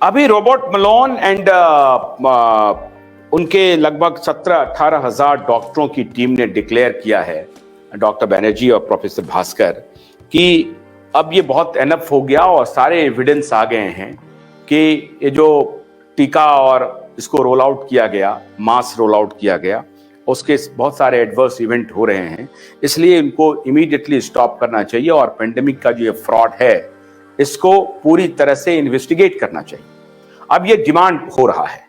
अभी Robert Malone and उनके लगभग 17-18 हजार डॉक्टरों की टीम ने डिक्लेयर किया है, डॉक्टर बनर्जी और प्रोफेसर भास्कर, कि अब ये बहुत एनफ हो गया और सारे एविडेंस आ गए हैं कि ये जो टीका और इसको रोल आउट किया गया, मास रोल आउट किया गया, उसके बहुत सारे एडवर्स इवेंट हो रहे हैं, इसलिए इनको इमीडिएटली स्टॉप करना चाहिए और पेंडेमिक का जो ये फ्रॉड है इसको पूरी तरह से इन्वेस्टिगेट करना चाहिए। अब ये डिमांड हो रहा है।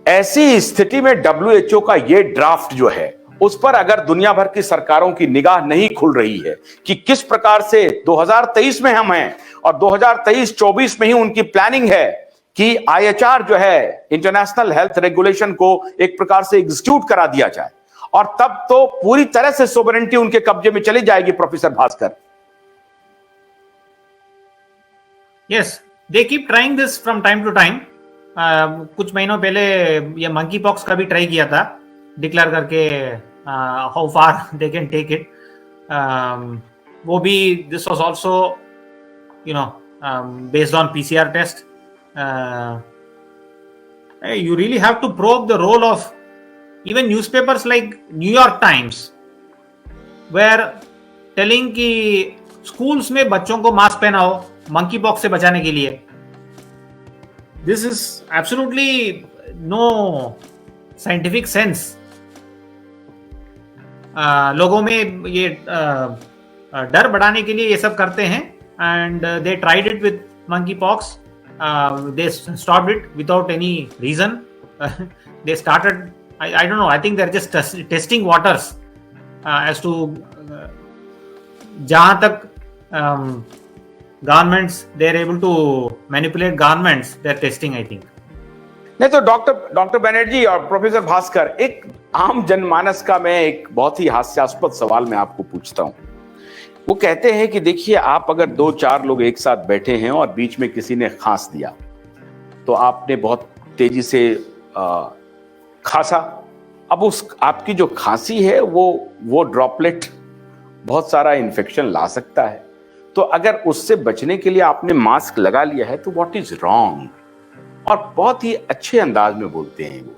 ऐसी स्थिति में डब्ल्यूएचओ का ये ड्राफ्ट जो है उस पर अगर दुनिया भर की सरकारों की निगाह नहीं खुल रही है कि किस प्रकार से 2023 में हम हैं और 2023-24 में ही उनकी प्लानिंग है कि आईएचआर जो है, इंटरनेशनल हेल्थ रेगुलेशन को एक प्रकार से एग्जीक्यूट करा दिया जाए, और तब तो पूरी तरह से सोवरेनिटी उनके कब्जे में चली जाएगी। Professor Bhaskar, yes, they keep trying this from time to time. कुछ महीनों पहले ये मंकी पॉक्स का भी ट्राई किया था, डिक्लेयर करके how far they can take it. वो भी this was also you know based on PCR test. You really have to probe the role of even newspapers like New York Times, where telling कि schools में बच्चों को mask पहनाओ monkey pox से बचाने के लिए। This is absolutely no scientific sense. लोगों में ये डर बढ़ाने के लिए ये सब करते हैं, and they tried it with monkeypox. They stopped it without any reason. They started, I don't know, I think they're just testing waters as to jahan tak governments, they're able to manipulate governments, they're testing, I think. नहीं तो doctor Banerjee और professor Bhaskar, एक आम जनमानस का मैं एक बहुत ही हास्यास्पद सवाल मैं आपको पूछता हूं। वो कहते हैं कि देखिए, आप अगर 2-4 लोग एक साथ बैठे हैं और बीच में किसी ने खांस दिया तो आपने बहुत तेजी से खांसा। अब उस आपकी जो खांसी है वो ड्रॉपलेट बहुत सारा इन्फेक्शन ला सकता है। तो अगर उससे बचने के लिए आपने मास्क लगा लिया है तो व्हाट इज रॉन्ग? और बहुत ही अच्छे अंदाज में बोलते हैं वो।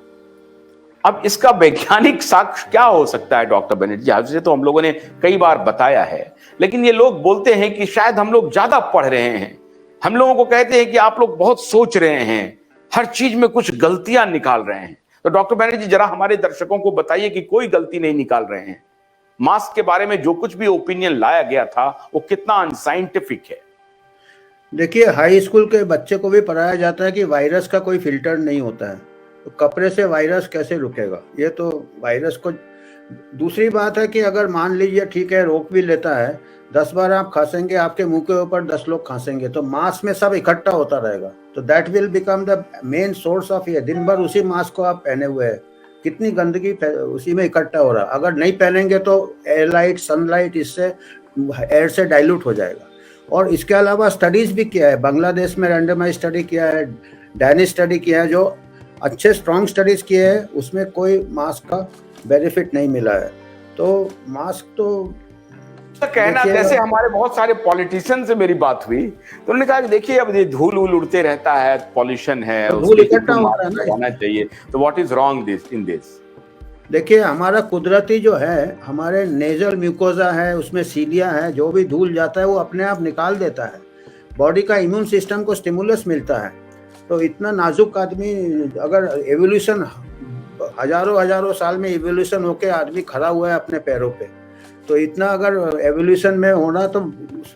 अब इसका वैज्ञानिक साक्ष्य क्या हो सकता है डॉक्टर बनर्जी? आपसे तो हम लोगों ने कई बार बताया है, लेकिन ये लोग बोलते हैं कि शायद हम लोग ज्यादा पढ़ रहे हैं। हम लोगों को कहते हैं कि आप लोग बहुत सोच रहे हैं, हर चीज में कुछ गलतियां निकाल रहे हैं। तो डॉक्टर बनर्जी, जरा हमारे दर्शकों को बताइए कि कोई गलती नहीं निकाल रहे हैं। मास्क के बारे में जो कुछ भी ओपिनियन लाया गया था वो कितना अनसाइंटिफिक है। देखिए, हाई स्कूल के बच्चे को भी पढ़ाया जाता है कि वायरस का कोई फिल्टर नहीं होता है, तो कपड़े से वायरस कैसे रुकेगा? ये तो वायरस को। दूसरी बात है कि अगर मान लीजिए ठीक है, रोक भी लेता है, 10 बार आप खांसेंगे, आपके मुंह के ऊपर 10 लोग खांसेंगे, तो मास्क में सब इकट्ठा होता रहेगा, तो that will become the main source of ये। दिन भर उसी मास्क को आप पहने हुए हैं, कितनी गंदगी उसी में इकट्ठा हो रहा है। अगर नहीं पहनेंगे तो एयरलाइट, सनलाइट, इससे एयर से डाइल्यूट हो जाएगा। और इसके अलावा स्टडीज भी किया है, बांग्लादेश में रैंडमाइज स्टडी किया है, डैनिश स्टडी किया है, जो अच्छे स्ट्रॉन्ग स्टडीज किए हैं, उसमें कोई मास्क का बेनिफिट नहीं मिला है। तो मास्क तो कहना, जैसे हमारे बहुत सारे पॉलिटिशियन से मेरी बात हुई तो उन्होंने कहा कि देखिए, अब ये धूल उड़ते रहता है, पॉल्यूशन है, धूल इकट्ठा होता है ना, चाहिए। तो what is wrong in this? देखिए, हमारा कुदरती जो है, हमारे नेजल म्यूकोजा है, उसमें सीलिया है, जो भी धूल जाता है वो अपने आप निकाल देता है। बॉडी का इम्यून सिस्टम को स्टिमुलस मिलता है। तो इतना नाजुक आदमी, अगर एवोल्यूशन हजारों साल में एवोल्यूशन होके आदमी खड़ा हुआ है अपने पैरों पे, तो इतना अगर एवोल्यूशन में होना तो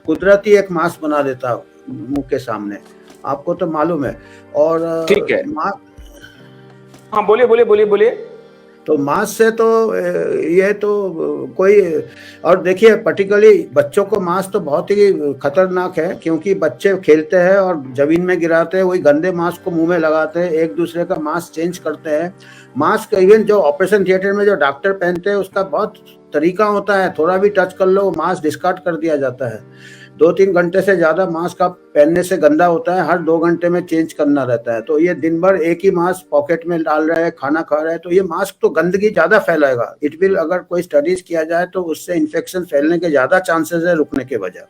कुदरती एक मास्क बना देता मुंह के सामने, आपको तो मालूम है। और ठीक है, हाँ बोलिए। तो मास्क से तो ये तो कोई, और देखिए पर्टिकुलरली बच्चों को मास्क तो बहुत ही खतरनाक है, क्योंकि बच्चे खेलते हैं और जमीन में गिराते हैं, वही गंदे मास्क को मुंह में लगाते हैं, एक दूसरे का मास्क चेंज करते हैं। मास्क इवन जो ऑपरेशन थिएटर में जो डॉक्टर पहनते हैं उसका बहुत तरीका होता है, थोड़ा भी टच कर लो मास्क डिस्कार्ड कर दिया जाता है। 2-3 घंटे से ज्यादा मास्क आप पहनने से गंदा होता है, हर 2 घंटे में चेंज करना रहता है। तो ये दिन भर एक ही मास्क पॉकेट में डाल रहे हैं, खाना खा रहे हैं, तो ये मास्क तो गंदगी ज्यादा फैलाएगा। इट विल, अगर कोई स्टडीज किया जाए तो उससे इन्फेक्शन फैलने के ज्यादा चांसेस है रुकने के बजाय।